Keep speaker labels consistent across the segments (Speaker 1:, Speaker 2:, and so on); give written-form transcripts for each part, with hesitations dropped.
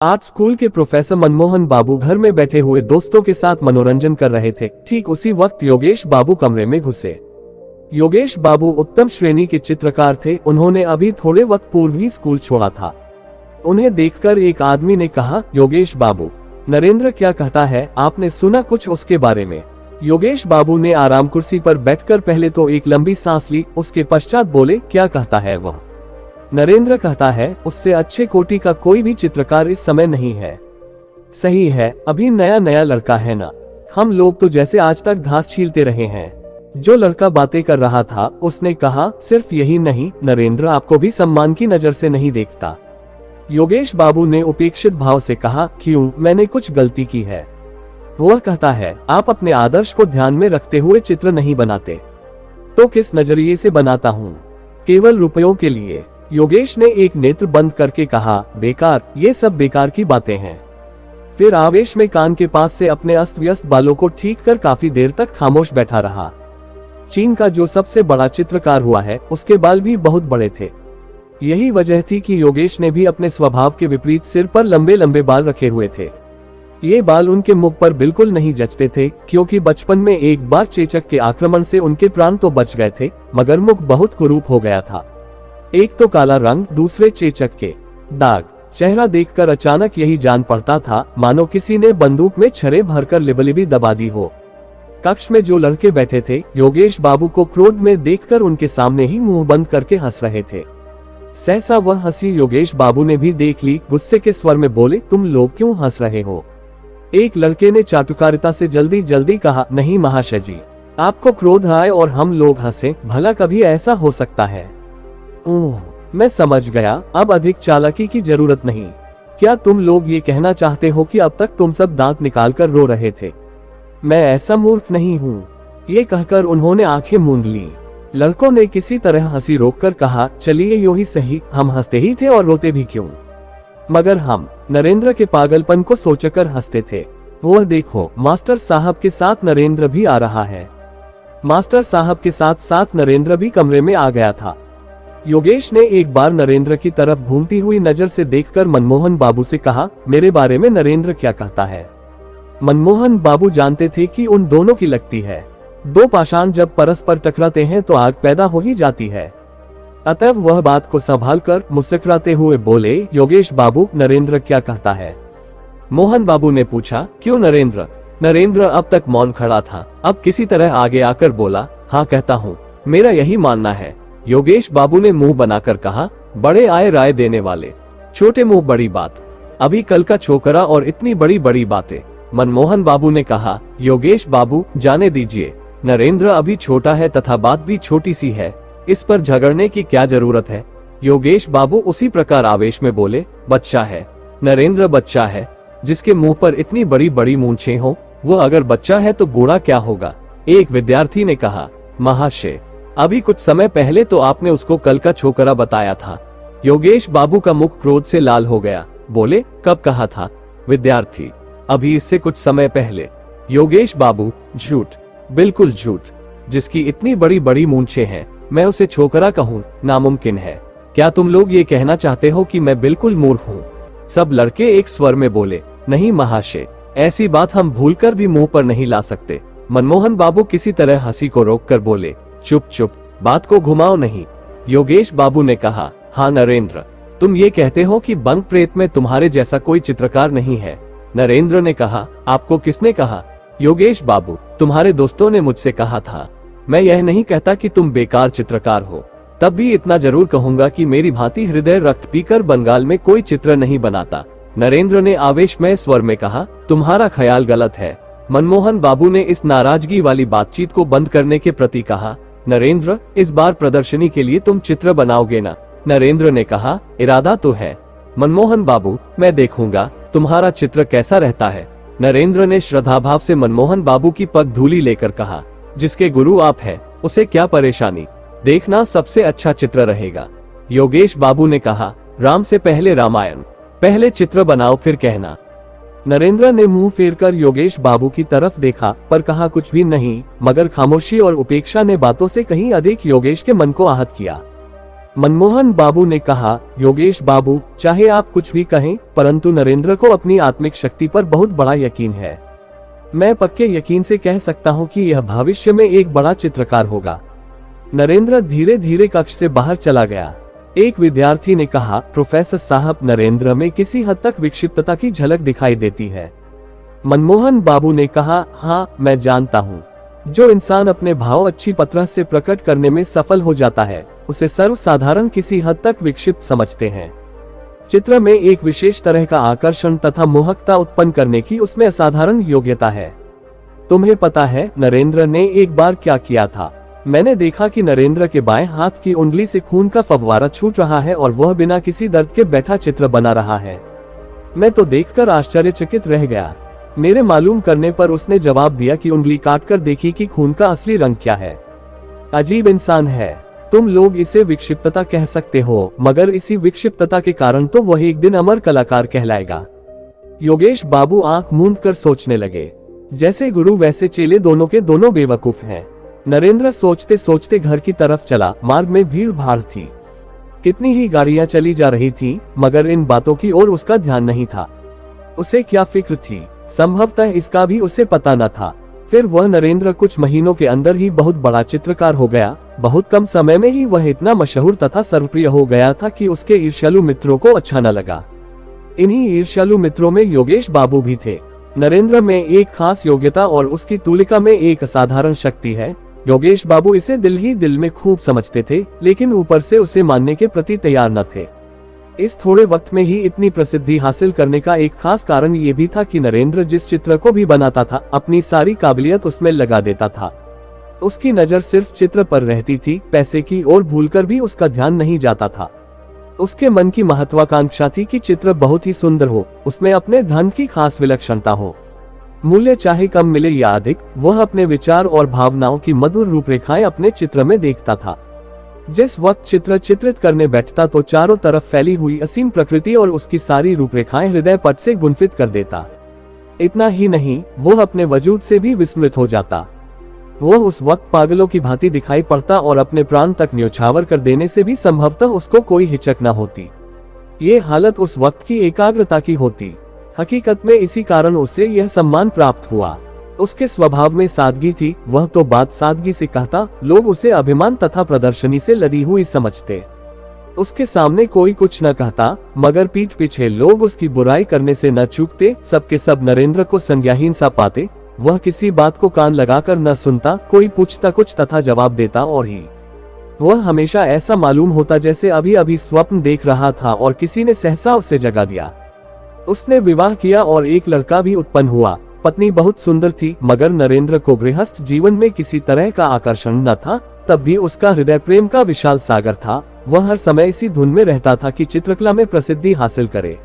Speaker 1: आज स्कूल के प्रोफेसर मनमोहन बाबू घर में बैठे हुए दोस्तों के साथ मनोरंजन कर रहे थे। ठीक उसी वक्त योगेश बाबू कमरे में घुसे। योगेश बाबू उत्तम श्रेणी के चित्रकार थे। उन्होंने अभी थोड़े वक्त पूर्व ही स्कूल छोड़ा था। उन्हें देखकर एक आदमी ने कहा, योगेश बाबू, नरेंद्र क्या कहता है, आपने सुना कुछ उसके बारे में? योगेश बाबू ने आराम कुर्सी पर बैठकर पहले तो एक लंबी सांस ली, उसके पश्चात बोले, क्या कहता है वह? नरेंद्र कहता है, उससे अच्छे कोटि का कोई भी चित्रकार इस समय नहीं है। सही है, अभी नया नया लड़का है ना। हम लोग तो जैसे आज तक घास छीलते रहे हैं। जो लड़का बातें कर रहा था उसने कहा, सिर्फ यही नहीं, नरेंद्र आपको भी सम्मान की नजर से नहीं देखता। योगेश बाबू ने उपेक्षित भाव से कहा, क्यों, मैंने कुछ गलती की है? वह कहता है, आप अपने आदर्श को ध्यान में रखते हुए चित्र नहीं बनाते। तो किस नजरिए से बनाता हूँ? केवल रुपयों के लिए। योगेश ने एक नेत्र बंद करके कहा, बेकार, ये सब बेकार की बातें हैं। फिर आवेश में कान के पास से अपने अस्त व्यस्त बालों को ठीक कर काफी देर तक खामोश बैठा रहा। चीन का जो सबसे बड़ा चित्रकार हुआ है, उसके बाल भी बहुत बड़े थे। यही वजह थी कि योगेश ने भी अपने स्वभाव के विपरीत सिर पर लंबे लंबे बाल रखे हुए थे। ये बाल उनके मुख पर बिल्कुल नहीं जचते थे, क्योंकि बचपन में एक बार चेचक के आक्रमण से उनके प्राण तो बच गए थे, मगर मुख बहुत कुरूप हो गया था। एक तो काला रंग, दूसरे चेचक के दाग। चेहरा देखकर अचानक यही जान पड़ता था मानो किसी ने बंदूक में छर्रे भरकर लिबलिबी दबा दी हो। कक्ष में जो लड़के बैठे थे, योगेश बाबू को क्रोध में देखकर उनके सामने ही मुंह बंद करके हंस रहे थे। सहसा वह हंसी योगेश बाबू ने भी देख ली। गुस्से के स्वर में बोले, तुम लोग क्यों हंस रहे हो? एक लड़के ने चाटुकारिता से जल्दी जल्दी कहा, नहीं महाशय जी, आपको क्रोध आए और हम लोग हंसे, भला कभी ऐसा हो सकता है? ओह, मैं समझ गया, अब अधिक चालाकी की जरूरत नहीं। क्या तुम लोग ये कहना चाहते हो कि अब तक तुम सब दांत निकालकर रो रहे थे? मैं ऐसा मूर्ख नहीं हूँ। ये कहकर उन्होंने आंखें मूंद ली। लड़कों ने किसी तरह हंसी रोककर कहा, चलिए यूं ही सही, हम हंसते ही थे और रोते भी क्यों? मगर हम नरेंद्र के पागलपन को सोचकर हंसते थे। वह देखो, मास्टर साहब के साथ नरेंद्र भी आ रहा है। मास्टर साहब के साथ साथ नरेंद्र भी कमरे में आ गया था। योगेश ने एक बार नरेंद्र की तरफ घूमती हुई नजर से देखकर मनमोहन बाबू से कहा, मेरे बारे में नरेंद्र क्या कहता है? मनमोहन बाबू जानते थे कि उन दोनों की लगती है। दो पाषाण जब परस्पर टकराते हैं तो आग पैदा हो ही जाती है। अतः वह बात को संभाल कर मुस्कुराते हुए बोले, योगेश बाबू, नरेंद्र क्या कहता है? मोहन बाबू ने पूछा, क्यों नरेंद्र? नरेंद्र अब तक मौन खड़ा था, अब किसी तरह आगे आकर बोला, हाँ कहता हूँ, मेरा यही मानना है। योगेश बाबू ने मुंह बनाकर कहा, बड़े आए राय देने वाले, छोटे मुंह बड़ी बात, अभी कल का छोकरा और इतनी बड़ी बड़ी बातें। मनमोहन बाबू ने कहा, योगेश बाबू, जाने दीजिए, नरेंद्र अभी छोटा है तथा बात भी छोटी सी है, इस पर झगड़ने की क्या जरूरत है? योगेश बाबू उसी प्रकार आवेश में बोले, बच्चा है, नरेंद्र बच्चा है, जिसके मुंह पर इतनी बड़ी बड़ी मूंछें हो, वो अगर बच्चा है तो बूढ़ा क्या होगा? एक विद्यार्थी ने कहा, महाशय, अभी कुछ समय पहले तो आपने उसको कल का छोकरा बताया था। योगेश बाबू का मुख क्रोध से लाल हो गया। बोले, कब कहा था? विद्यार्थी, अभी इससे कुछ समय पहले। योगेश बाबू, झूठ, बिल्कुल झूठ। जिसकी इतनी बड़ी बड़ी मूंछें हैं, मैं उसे छोकरा कहूँ, नामुमकिन है। क्या तुम लोग ये कहना चाहते हो कि मैं बिल्कुल मूर्ख हूँ? सब लड़के एक स्वर में बोले, नहीं महाशय, ऐसी बात हम भूलकर भी मुंह पर नहीं ला सकते। मनमोहन बाबू किसी तरह हंसी को रोककर बोले, चुप चुप, बात को घुमाओ नहीं। योगेश बाबू ने कहा, हाँ नरेंद्र, तुम ये कहते हो कि बंग प्रेत में तुम्हारे जैसा कोई चित्रकार नहीं है। नरेंद्र ने कहा, आपको किसने कहा? योगेश बाबू, तुम्हारे दोस्तों ने मुझसे कहा था। मैं यह नहीं कहता कि तुम बेकार चित्रकार हो, तब भी इतना जरूर कहूंगा कि मेरी भांति हृदय रक्त पीकर बंगाल में कोई चित्र नहीं बनाता। नरेंद्र ने आवेशमय स्वर में कहा, तुम्हारा ख्याल गलत है। मनमोहन बाबू ने इस नाराजगी वाली बातचीत को बंद करने के प्रति कहा, नरेंद्र, इस बार प्रदर्शनी के लिए तुम चित्र बनाओगे ना? नरेंद्र ने कहा, इरादा तो है। मनमोहन बाबू, मैं देखूंगा तुम्हारा चित्र कैसा रहता है। नरेंद्र ने श्रद्धाभाव से मनमोहन बाबू की पग धूली लेकर कहा, जिसके गुरु आप हैं, उसे क्या परेशानी, देखना सबसे अच्छा चित्र रहेगा। योगेश बाबू ने कहा, राम से पहले रामायण, पहले चित्र बनाओ फिर कहना। नरेंद्र ने मुंह फेरकर योगेश बाबू की तरफ देखा, पर कहा कुछ भी नहीं, मगर खामोशी और उपेक्षा ने बातों से कहीं अधिक योगेश के मन को आहत किया। मनमोहन बाबू ने कहा, योगेश बाबू, चाहे आप कुछ भी कहें, परंतु नरेंद्र को अपनी आत्मिक शक्ति पर बहुत बड़ा यकीन है। मैं पक्के यकीन से कह सकता हूं कि यह भविष्य में एक बड़ा चित्रकार होगा। नरेंद्र धीरे धीरे कक्ष से बाहर चला गया। एक विद्यार्थी ने कहा, प्रोफेसर साहब, नरेंद्र में किसी हद तक विक्षिप्तता की झलक दिखाई देती है। मनमोहन बाबू ने कहा, हाँ, मैं जानता हूँ। जो इंसान अपने भाव अच्छी तरह से प्रकट करने में सफल हो जाता है, उसे सर्वसाधारण किसी हद तक विक्षिप्त समझते हैं। चित्र में एक विशेष तरह का आकर्षण तथा मोहकता उत्पन्न करने की उसमें असाधारण योग्यता है। तुम्हें पता है नरेंद्र ने एक बार क्या किया था? मैंने देखा कि नरेंद्र के बाएं हाथ की उंगली से खून का फव्वारा छूट रहा है और वह बिना किसी दर्द के बैठा चित्र बना रहा है। मैं तो देखकर आश्चर्यचकित रह गया। मेरे मालूम करने पर उसने जवाब दिया कि उंगली काटकर देखी कि खून का असली रंग क्या है। अजीब इंसान है। तुम लोग इसे विक्षिप्तता कह सकते हो, मगर इसी विक्षिप्तता के कारण तो वह एक दिन अमर कलाकार कहलाएगा। योगेश बाबू आंख मूंद कर सोचने लगे। जैसे गुरु वैसे चेले, दोनों के दोनों बेवकूफ हैं। नरेंद्र सोचते सोचते घर की तरफ चला। मार्ग में भीड़ भाड़ थी, कितनी ही गाड़ियां चली जा रही थीं, मगर इन बातों की ओर उसका ध्यान नहीं था। उसे क्या फिक्र थी? संभवतः इसका भी उसे पता न था। फिर वह नरेंद्र कुछ महीनों के अंदर ही बहुत बड़ा चित्रकार हो गया। बहुत कम समय में ही वह इतना मशहूर तथा सर्वप्रिय हो गया था कि उसके ईर्ष्यालु मित्रों को अच्छा न लगा। इन्हीं ईर्ष्यालु मित्रों में योगेश बाबू भी थे। नरेंद्र में एक खास योग्यता और उसकी तुलिका में एक असाधारण शक्ति है। योगेश बाबू इसे दिल ही दिल में खूब समझते थे, लेकिन ऊपर से उसे मानने के प्रति तैयार न थे। इस थोड़े वक्त में ही इतनी प्रसिद्धि हासिल करने का एक खास कारण ये भी था कि नरेंद्र जिस चित्र को भी बनाता था, अपनी सारी काबिलियत उसमें लगा देता था। उसकी नजर सिर्फ चित्र पर रहती थी, पैसे की ओर भूलकर भी उसका ध्यान नहीं जाता था। उसके मन की महत्वाकांक्षा थी कि चित्र बहुत ही सुंदर हो, उसमें अपने धन की खास विलक्षणता हो। मूल्य चाहे कम मिले या अधिक, वह अपने विचार और भावनाओं की मधुर रूपरेखाएं अपने चित्र में देखता था। जिस वक्त चित्र चित्रित करने बैठता तो चारों तरफ फैली हुई असीम प्रकृति और उसकी सारी रूपरेखाएं हृदय पट से गुंफित कर देता। इतना ही नहीं, वह अपने वजूद से भी विस्मृत हो जाता। वह उस वक्त पागलों की भांति दिखाई पड़ता और अपने प्राण तक न्योछावर कर देने से भी संभवतः उसको कोई हिचक न होती। ये हालत उस वक्त की एकाग्रता की होती। हकीकत में इसी कारण उसे यह सम्मान प्राप्त हुआ। उसके स्वभाव में सादगी थी, वह तो बात सादगी से कहता, लोग उसे अभिमान तथा प्रदर्शनी से लदी हुई समझते। उसके सामने कोई कुछ न कहता, मगर पीठ पीछे लोग उसकी बुराई करने से न चूकते। सबके सब नरेंद्र को संज्ञाहीन सा पाते। वह किसी बात को कान लगाकर न सुनता, कोई पूछता कुछ तथा जवाब देता और ही वह हमेशा ऐसा मालूम होता जैसे अभी अभी स्वप्न देख रहा था और किसी ने सहसा उसे जगा दिया। उसने विवाह किया और एक लड़का भी उत्पन्न हुआ। पत्नी बहुत सुंदर थी, मगर नरेंद्र को गृहस्थ जीवन में किसी तरह का आकर्षण न था। तब भी उसका हृदय प्रेम का विशाल सागर था। वह हर समय इसी धुन में रहता था कि चित्रकला में प्रसिद्धि हासिल करे।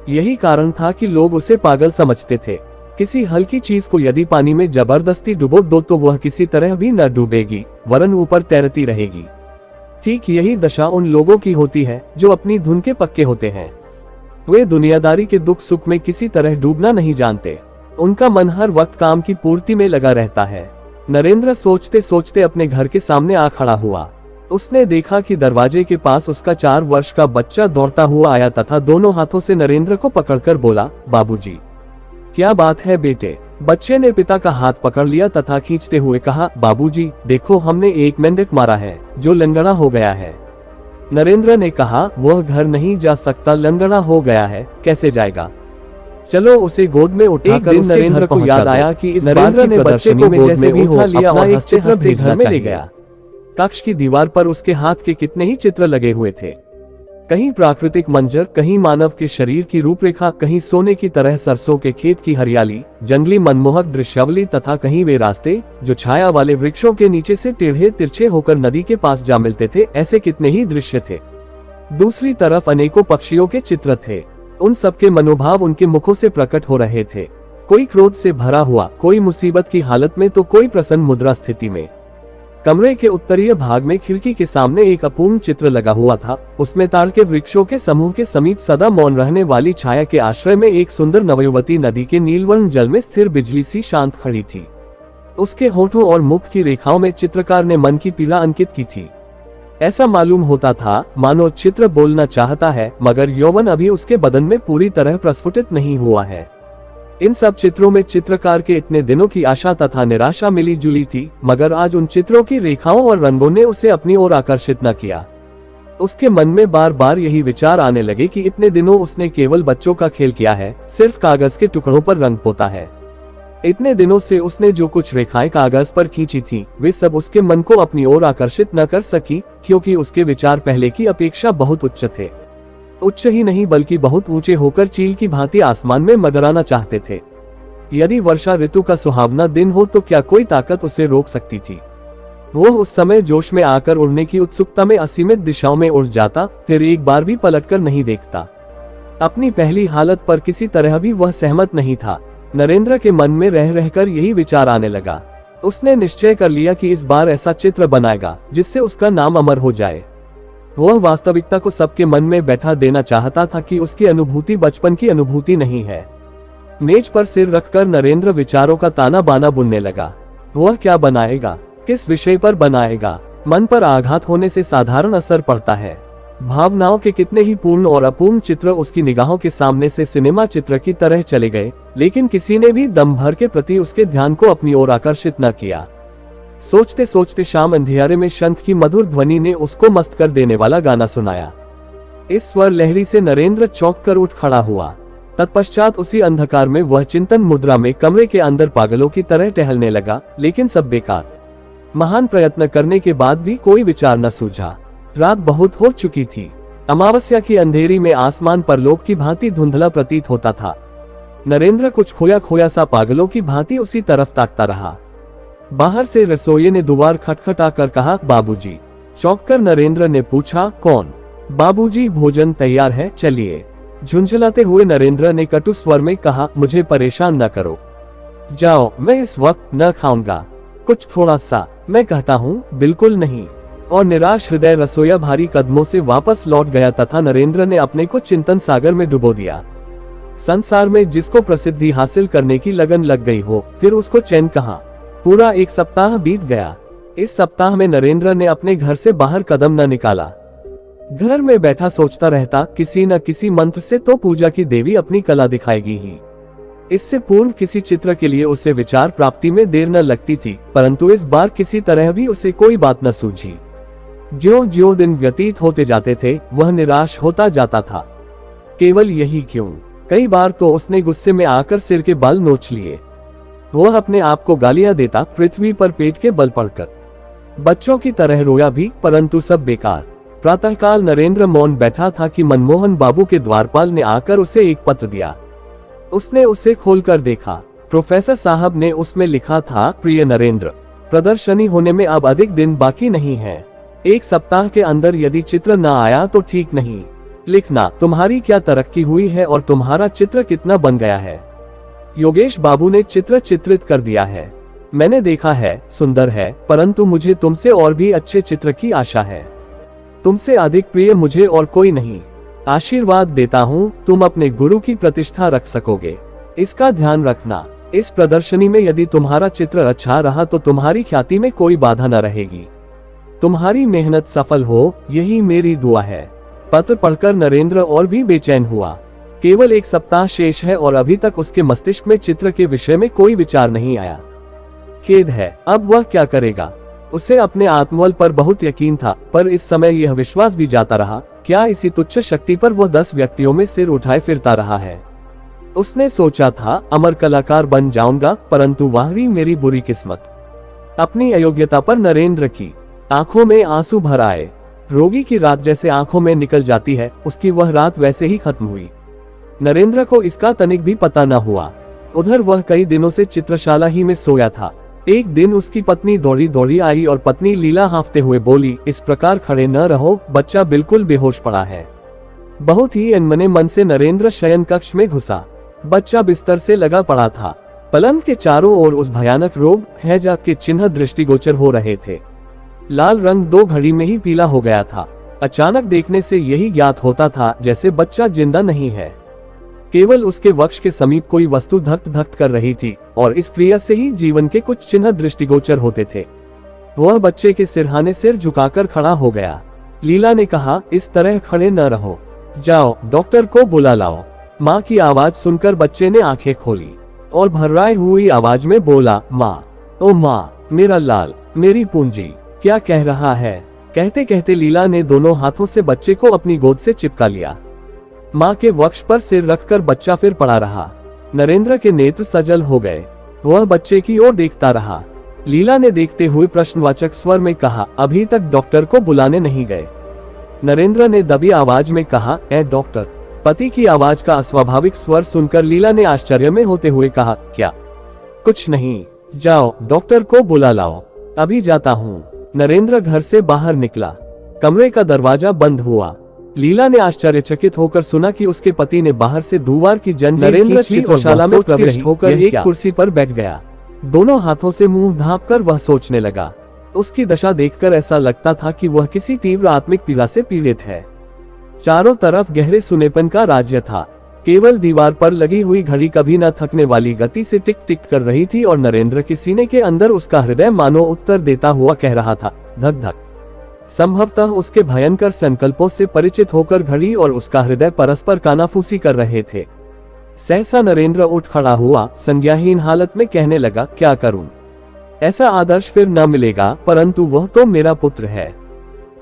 Speaker 1: यही कारण था कि लोग उसे पागल समझते थे। किसी हल्की चीज को यदि पानी में जबरदस्ती डुबो दो तो वह किसी तरह भी न डूबेगी, वरन ऊपर तैरती रहेगी। ठीक यही दशा उन लोगों की होती है जो अपनी धुन के पक्के होते हैं। वे दुनियादारी के दुख सुख में किसी तरह डूबना नहीं जानते। उनका मन हर वक्त काम की पूर्ति में लगा रहता है। नरेंद्र सोचते सोचते अपने घर के सामने आ खड़ा हुआ। उसने देखा कि दरवाजे के पास उसका 4 वर्ष का बच्चा दौड़ता हुआ आया तथा दोनों हाथों से नरेंद्र को पकड़कर बोला, बाबूजी। क्या बात है बेटे? बच्चे ने पिता का हाथ पकड़ लिया तथा खींचते हुए कहा, बाबूजी, देखो हमने एक मेंढक मारा है जो लंगड़ा हो गया है। नरेंद्र ने कहा, वह घर नहीं जा सकता, लंगड़ा हो गया है, कैसे जाएगा? चलो उसे गोद में उठाकर नरेंद्र को याद आया कि इस नरेंद्र ने बच्चे को गोद में उठा लिया और एक चित्र भी घर में ले गया। कक्ष की दीवार पर उसके हाथ के कितने ही चित्र लगे हुए थे। कहीं प्राकृतिक मंजर, कहीं मानव के शरीर की रूपरेखा, कहीं सोने की तरह सरसों के खेत की हरियाली, जंगली मनमोहक दृश्यावली तथा कहीं वे रास्ते जो छाया वाले वृक्षों के नीचे से टेढ़े तिरछे होकर नदी के पास जा मिलते थे। ऐसे कितने ही दृश्य थे। दूसरी तरफ अनेकों पक्षियों के चित्र थे। उन सबके मनोभाव उनके मुखों से प्रकट हो रहे थे। कोई क्रोध से भरा हुआ, कोई मुसीबत की हालत में तो कोई प्रसन्न मुद्रा स्थिति में। कमरे के उत्तरीय भाग में खिड़की के सामने एक अपूर्ण चित्र लगा हुआ था। उसमें ताड़ के वृक्षों के समूह के समीप सदा मौन रहने वाली छाया के आश्रय में एक सुंदर नवयुवती नदी के नीलवर्ण जल में स्थिर बिजली सी शांत खड़ी थी। उसके होठों और मुख की रेखाओं में चित्रकार ने मन की पीड़ा अंकित की थी। ऐसा मालूम होता था मानो चित्र बोलना चाहता है, मगर यौवन अभी उसके बदन में पूरी तरह प्रस्फुटित नहीं हुआ है। इन सब चित्रों में चित्रकार के इतने दिनों की आशा तथा निराशा मिली जुली थी, मगर आज उन चित्रों की रेखाओं और रंगों ने उसे अपनी ओर आकर्षित न किया। उसके मन में बार बार यही विचार आने लगे कि इतने दिनों उसने केवल बच्चों का खेल किया है, सिर्फ कागज के टुकड़ों पर रंग पोता है। इतने दिनों से उसने जो कुछ रेखाएं कागज पर खींची थी, वे सब उसके मन को अपनी ओर आकर्षित न कर सकी, क्योंकि उसके विचार पहले की अपेक्षा बहुत उच्च थे। उच्च ही नहीं बल्कि बहुत ऊंचे होकर चील की भांति आसमान में मंडराना चाहते थे। यदि वर्षा ऋतु का सुहावना दिन हो तो क्या कोई ताकत उसे रोक सकती थी। वो उस समय जोश में आकर उड़ने की उत्सुकता में असीमित दिशाओं में उड़ जाता, फिर एक बार भी पलटकर नहीं देखता। अपनी पहली हालत पर किसी तरह भी वह सहमत नहीं था। नरेंद्र के मन में रह रहकर यही विचार आने लगा। उसने निश्चय कर लिया कि इस बार ऐसा चित्र बनाएगा जिससे उसका नाम अमर हो जाए। वह वास्तविकता को सबके मन में बैठा देना चाहता था कि उसकी अनुभूति बचपन की अनुभूति नहीं है। मेज पर सिर रखकर नरेंद्र विचारों का ताना बाना बुनने लगा। वह क्या बनाएगा, किस विषय पर बनाएगा। मन पर आघात होने से साधारण असर पड़ता है। भावनाओं के कितने ही पूर्ण और अपूर्ण चित्र उसकी निगाहों के सामने से सिनेमा चित्र की तरह चले गए, लेकिन किसी ने भी दम भर के प्रति उसके ध्यान को अपनी ओर आकर्षित न किया। सोचते सोचते शाम अंधियारे में शंख की मधुर ध्वनि ने उसको मस्त कर देने वाला गाना सुनाया। इस स्वर लहरी से नरेंद्र चौंक कर उठ खड़ा हुआ। तत्पश्चात उसी अंधकार में वह चिंतन मुद्रा में कमरे के अंदर पागलों की तरह टहलने लगा, लेकिन सब बेकार। महान प्रयत्न करने के बाद भी कोई विचार न सूझा। रात बहुत हो चुकी थी। अमावस्या की अंधेरी में आसमान परलोक की भांति धुंधला प्रतीत होता था। नरेंद्र कुछ खोया खोया सा पागलों की भांति उसी तरफ ताकता रहा। बाहर से रसोइये ने द्वार खटखटा कर कहा, बाबूजी। चौंककर नरेंद्र ने पूछा, कौन? बाबूजी, भोजन तैयार है, चलिए। झुंझलाते हुए नरेंद्र ने कटु स्वर में कहा, मुझे परेशान न करो, जाओ, मैं इस वक्त न खाऊंगा। कुछ थोड़ा सा, मैं कहता हूँ, बिल्कुल नहीं। और निराश हृदय रसोया भारी कदमों से वापस लौट गया तथा नरेंद्र ने अपने को चिंतन सागर में डुबो दिया। संसार में जिसको प्रसिद्धि हासिल करने की लगन लग गई हो, फिर उसको चैन कहाँ। पूरा एक सप्ताह बीत गया। इस सप्ताह में नरेंद्र ने अपने घर से बाहर कदम न निकाला। घर में बैठा सोचता रहता, किसी न किसी मंत्र से तो पूजा की देवी अपनी कला दिखाएगी ही। इससे पूर्व किसी चित्र के लिए उसे विचार प्राप्ति में देर न लगती थी, परंतु इस बार किसी तरह भी उसे कोई बात न सूझी। ज्यों ज्यों दिन व्यतीत होते जाते थे, वह निराश होता जाता था। केवल यही क्यों, कई बार तो उसने गुस्से में आकर सिर के बाल नोच लिए। वह अपने आप को गालियां देता, पृथ्वी पर पेट के बल पड़कर। बच्चों की तरह रोया भी, परंतु सब बेकार। प्रातःकाल नरेंद्र मौन बैठा था कि मनमोहन बाबू के द्वारपाल ने आकर उसे एक पत्र दिया। उसने उसे खोलकर देखा। प्रोफेसर साहब ने उसमें लिखा था, प्रिय नरेंद्र, प्रदर्शनी होने में अब अधिक दिन बाकी नहीं है। एक सप्ताह के अंदर यदि चित्र न आया तो ठीक नहीं। लिखना, तुम्हारी क्या तरक्की हुई है और तुम्हारा चित्र कितना बन गया है। योगेश बाबू ने चित्र चित्रित कर दिया है। मैंने देखा है, सुंदर है, परंतु मुझे तुमसे और भी अच्छे चित्र की आशा है। तुमसे अधिक प्रिय मुझे और कोई नहीं। आशीर्वाद देता हूँ, तुम अपने गुरु की प्रतिष्ठा रख सकोगे। इसका ध्यान रखना। इस प्रदर्शनी में यदि तुम्हारा चित्र अच्छा रहा तो तुम्हारी ख्याति में कोई बाधा न रहेगी। तुम्हारी मेहनत सफल हो, यही मेरी दुआ है। पत्र पढ़कर नरेंद्र और भी बेचैन हुआ। केवल एक सप्ताह शेष है और अभी तक उसके मस्तिष्क में चित्र के विषय में कोई विचार नहीं आया। खेद है, अब वह क्या करेगा। उसे अपने आत्मबल पर बहुत यकीन था, पर इस समय यह विश्वास भी जाता रहा, क्या इसी तुच्छ शक्ति पर वह 10 व्यक्तियों में सिर उठाए फिरता रहा है। उसने सोचा था, अमर कलाकार बन जाऊंगा, परंतु वही मेरी बुरी किस्मत। अपनी अयोग्यता पर नरेंद्र की आंखों में आंसू भर आए। रोगी की रात जैसे आंखों में निकल जाती है, उसकी वह रात वैसे ही खत्म हुई। नरेंद्र को इसका तनिक भी पता न हुआ। उधर वह कई दिनों से चित्रशाला ही में सोया था। एक दिन उसकी पत्नी दौड़ी दौड़ी आई और पत्नी लीला हांफते हुए बोली, इस प्रकार खड़े न रहो, बच्चा बिल्कुल बेहोश पड़ा है। बहुत ही अनमने मन से नरेंद्र शयन कक्ष में घुसा। बच्चा बिस्तर से लगा पड़ा था। पलंग के चारों ओर उस भयानक रोग हैजा के चिन्ह दृष्टिगोचर हो रहे थे। लाल रंग 2 घड़ी में ही पीला हो गया था। अचानक देखने से यही ज्ञात होता था जैसे बच्चा जिंदा नहीं है। केवल उसके वक्ष के समीप कोई वस्तु धक धक कर रही थी और इस क्रिया से ही जीवन के कुछ चिन्ह दृष्टिगोचर होते थे। वह बच्चे के सिरहाने सिर झुकाकर खड़ा हो गया। लीला ने कहा, इस तरह खड़े न रहो, जाओ डॉक्टर को बुला लाओ। माँ की आवाज सुनकर बच्चे ने आंखें खोली और भर्राई हुई आवाज में बोला, माँ, ओ माँ, मेरा लाल, मेरी पूंजी, क्या कह रहा है। कहते कहते लीला ने दोनों हाथों से बच्चे को अपनी गोद से चिपका लिया। माँ के वक्ष पर सिर रखकर बच्चा फिर पड़ा रहा। नरेंद्र के नेत्र सजल हो गए। वह बच्चे की ओर देखता रहा। लीला ने देखते हुए प्रश्नवाचक स्वर में कहा, अभी तक डॉक्टर को बुलाने नहीं गए। नरेंद्र ने दबी आवाज में कहा, ए डॉक्टर। पति की आवाज का अस्वाभाविक स्वर सुनकर लीला ने आश्चर्य में होते हुए कहा, क्या? कुछ नहीं, जाओ डॉक्टर को बुला लाओ। अभी जाता हूँ। नरेंद्र घर से बाहर निकला। कमरे का दरवाजा बंद हुआ। लीला ने आश्चर्यचकित होकर सुना कि उसके पति ने बाहर से दुवार की जंजीर
Speaker 2: नरेंद्र
Speaker 1: चित्रशाला में प्रविष्ट होकर एक कुर्सी पर बैठ गया। दोनों हाथों से मुंह ढांपकर वह सोचने लगा। उसकी दशा देखकर ऐसा लगता था कि वह किसी तीव्र आत्मिक पीड़ा से पीड़ित है। चारों तरफ गहरे सुनेपन का राज्य था। केवल दीवार पर लगी हुई घड़ी कभी न थकने वाली गति से टिक टिक कर रही थी और नरेंद्र के सीने के अंदर उसका हृदय मानो उत्तर देता हुआ कह रहा था, धक धक। संभवतः उसके भयंकर संकल्पों से परिचित होकर घड़ी और उसका हृदय परस्पर कानाफूसी कर रहे थे। सहसा नरेंद्र उठ खड़ा हुआ, संज्ञाहीन हालत में कहने लगा, क्या करूं? ऐसा आदर्श फिर न मिलेगा, परंतु वह तो मेरा पुत्र है।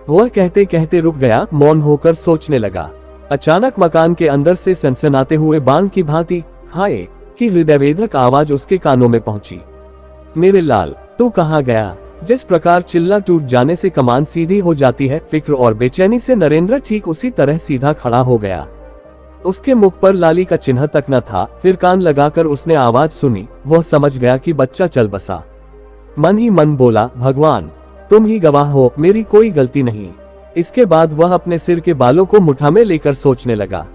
Speaker 1: वह कहते कहते रुक गया, मौन होकर सोचने लगा। अचानक मकान के अंदर से सनसनाते हुए बाण की भांति हाय की हृदयवेधक आवाज उसके कानों में पहुंची। मेरे लाल, तू कहाँ गया? जिस प्रकार चिल्ला टूट जाने से कमान सीधी हो जाती है, फिक्र और बेचैनी से नरेंद्र ठीक उसी तरह सीधा खड़ा हो गया। उसके मुख पर लाली का चिन्ह तक न था। फिर कान लगाकर उसने आवाज सुनी। वह समझ गया कि बच्चा चल बसा। मन ही मन बोला, भगवान, तुम ही गवाह हो, मेरी कोई गलती नहीं। इसके बाद वह अपने सिर के बालों को मुठा में लेकर सोचने लगा।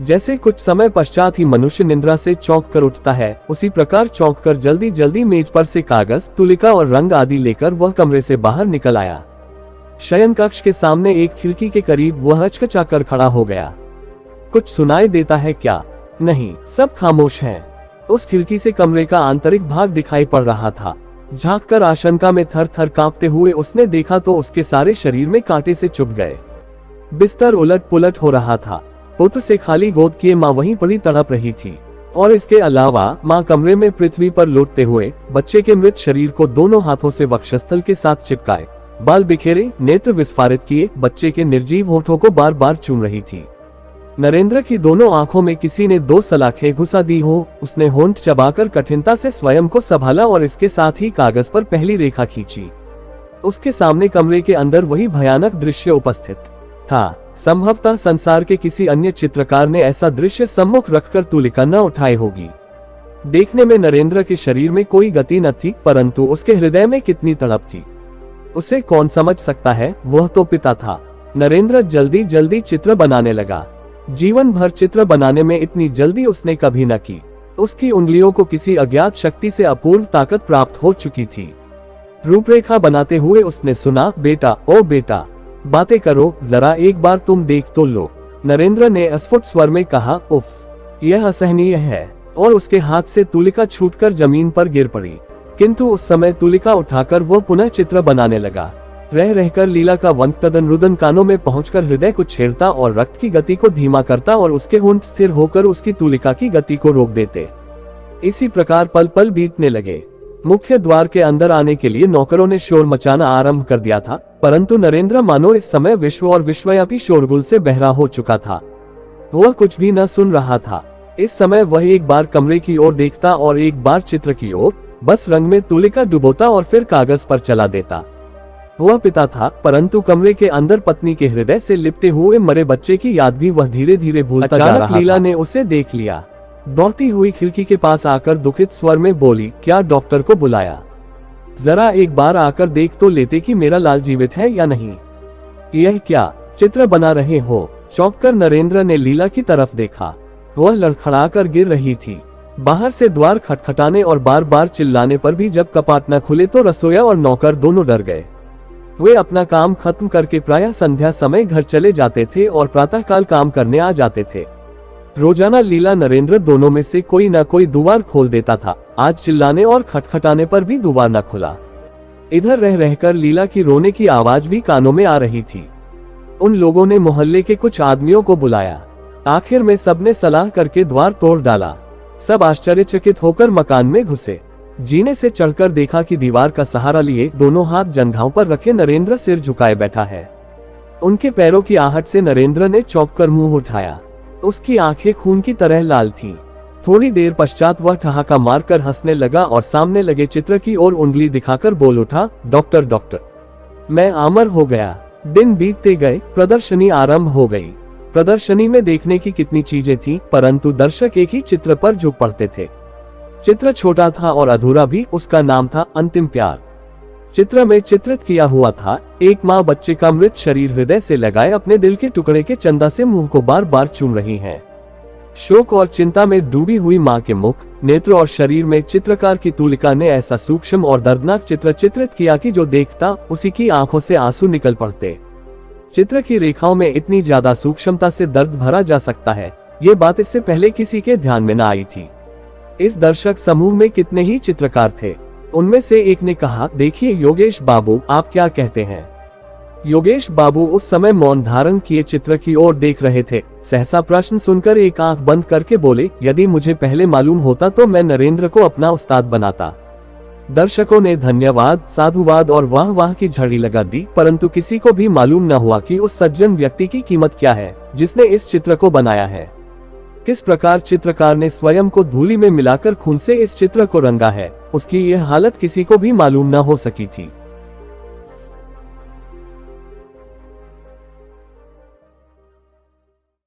Speaker 1: जैसे कुछ समय पश्चात ही मनुष्य निद्रा से चौंक कर उठता है, उसी प्रकार चौंक कर जल्दी जल्दी मेज पर से कागज, तुलिका और रंग आदि लेकर वह कमरे से बाहर निकल आया। शयन कक्ष के सामने एक खिड़की के करीब वह हचकचाकर खड़ा हो गया। कुछ सुनाई देता है क्या? नहीं, सब खामोश है। उस खिड़की से कमरे का आंतरिक भाग दिखाई पड़ रहा था। झांककर आशंका में थर थर कांपते हुए उसने देखा तो उसके सारे शरीर में कांटे से चुभ गए। बिस्तर उलट पुलट हो रहा था। पुत्र से खाली गोद किए माँ वहीं पड़ी तड़प रही थी और इसके अलावा माँ कमरे में पृथ्वी पर लौटते हुए बच्चे के मृत शरीर को दोनों हाथों से वक्षस्थल के साथ चिपकाए, बाल बिखेरे, नेत्र विस्फारित किए बच्चे के निर्जीव होठों को बार बार चूम रही थी। नरेंद्र की दोनों आंखों में किसी ने 2 सलाखें घुसा दी हो। उसने होंठ चबाकर कठिनता से स्वयं को संभाला और इसके साथ ही कागज पर पहली रेखा खींची। उसके सामने कमरे के अंदर वही भयानक दृश्य उपस्थित था। संभवतः संसार के किसी अन्य चित्रकार ने ऐसा दृश्य सम्मुख रखकर तुलिका न उठाई होगी। देखने में नरेंद्र के शरीर में कोई गति न थी, परंतु उसके हृदय में कितनी तड़प थी उसे कौन समझ सकता है। वह तो पिता था। नरेंद्र जल्दी जल्दी चित्र बनाने लगा। जीवन भर चित्र बनाने में इतनी जल्दी उसने कभी न की। उसकी उंगलियों को किसी अज्ञात शक्ति से अपूर्व ताकत प्राप्त हो चुकी थी। रूपरेखा बनाते हुए उसने सुना, बेटा, ओ बेटा, बातें करो, जरा एक बार तुम देख तो लो। नरेंद्र ने अस्फुट स्वर में कहा, उफ, यह असहनीय है। और उसके हाथ से तुलिका छूटकर जमीन पर गिर पड़ी। किंतु उस समय तुलिका उठाकर वह पुनः चित्र बनाने लगा। रह रहकर लीला का वंक तदन रुदन कानों में पहुंचकर हृदय को छेड़ता और रक्त की गति को धीमा करता और उसके होंठ स्थिर होकर उसकी तुलिका की गति को रोक देते। इसी प्रकार पल पल बीतने लगे। मुख्य द्वार के अंदर आने के लिए नौकरों ने शोर मचाना आरंभ कर दिया था, परंतु नरेंद्र मानो इस समय विश्व और विश्वव्यापी शोरगुल से बहरा हो चुका था। वह कुछ भी न सुन रहा था। इस समय वह एक बार कमरे की ओर देखता और एक बार चित्र की ओर, बस रंग में तुलिका डुबोता और फिर कागज पर चला देता। वह पिता था, परंतु कमरे के अंदर पत्नी के हृदय से लिपटे हुए मरे बच्चे की याद भी वह धीरे धीरे भूलता जा रहा था। अचानक लीला ने उसे देख लिया। दौड़ती हुई खिड़की के पास आकर दुखित स्वर में बोली, क्या डॉक्टर को बुलाया? जरा एक बार आकर देख तो लेते कि मेरा लाल जीवित है या नहीं। यह क्या चित्र बना रहे हो? चौंककर नरेंद्र ने लीला की तरफ देखा। वह लड़खड़ाकर गिर रही थी। बाहर से द्वार खटखटाने और बार बार चिल्लाने पर भी जब कपाट न खुले तो रसोइया और नौकर दोनों डर गए। वे अपना काम खत्म करके प्रायः संध्या समय घर चले जाते थे और प्रातःकाल काम करने आ जाते थे। रोजाना लीला नरेंद्र दोनों में से कोई न कोई दुआर खोल देता था। आज चिल्लाने और खटखटाने पर भी दुआर न खुला। इधर रह रहकर लीला की रोने की आवाज भी कानों में आ रही थी। उन लोगों ने मोहल्ले के कुछ आदमियों को बुलाया। आखिर में सबने सलाह करके द्वार तोड़ डाला। सब आश्चर्यचकित होकर मकान में घुसे। जीने से चढ़कर देखा कि दीवार का सहारा लिए दोनों हाथ जंघाओं पर रखे नरेंद्र सिर झुकाए बैठा है। उनके पैरों की आहट से नरेंद्र ने चौंककर मुंह उठाया। उसकी आंखें खून की तरह लाल थीं। थोड़ी देर पश्चात वह ठहाका मारकर हंसने लगा और सामने लगे चित्र की ओर उंगली दिखाकर बोल उठा, डॉक्टर डॉक्टर, मैं अमर हो गया। दिन बीतते गए, प्रदर्शनी आरंभ हो गई। प्रदर्शनी में देखने की कितनी चीजें थीं, परंतु दर्शक एक ही चित्र पर झुक पड़ते थे। चित्र छोटा था और अधूरा भी। उसका नाम था अंतिम प्यार। चित्र में चित्रित किया हुआ था, एक माँ बच्चे का मृत शरीर हृदय से लगाए अपने दिल के टुकड़े के चंदा से मुंह को बार बार चूम रही है। शोक और चिंता में डूबी हुई माँ के मुख, नेत्र और शरीर में चित्रकार की तुलिका ने ऐसा सूक्ष्म और दर्दनाक चित्र चित्रित किया कि जो देखता उसी की आंखों से आंसू निकल पड़ते। चित्र की रेखाओं में इतनी ज्यादा सूक्ष्मता से दर्द भरा जा सकता है, ये बात इससे पहले किसी के ध्यान में न आई थी। इस दर्शक समूह में कितने ही चित्रकार थे। उनमें से एक ने कहा, देखिए योगेश बाबू, आप क्या कहते हैं। योगेश बाबू उस समय मौन धारण किए चित्र की ओर देख रहे थे। सहसा प्रश्न सुनकर एक आंख बंद करके बोले, यदि मुझे पहले मालूम होता तो मैं नरेंद्र को अपना उस्ताद बनाता। दर्शकों ने धन्यवाद, साधुवाद और वाह वाह की झड़ी लगा दी, परंतु किसी को भी मालूम न हुआ कि उस सज्जन व्यक्ति की कीमत क्या है जिसने इस चित्र को बनाया है। किस प्रकार चित्रकार ने स्वयं को धूलि में मिलाकर खून से इस चित्र को रंगा है, उसकी यह हालत किसी को भी मालूम न हो सकी थी।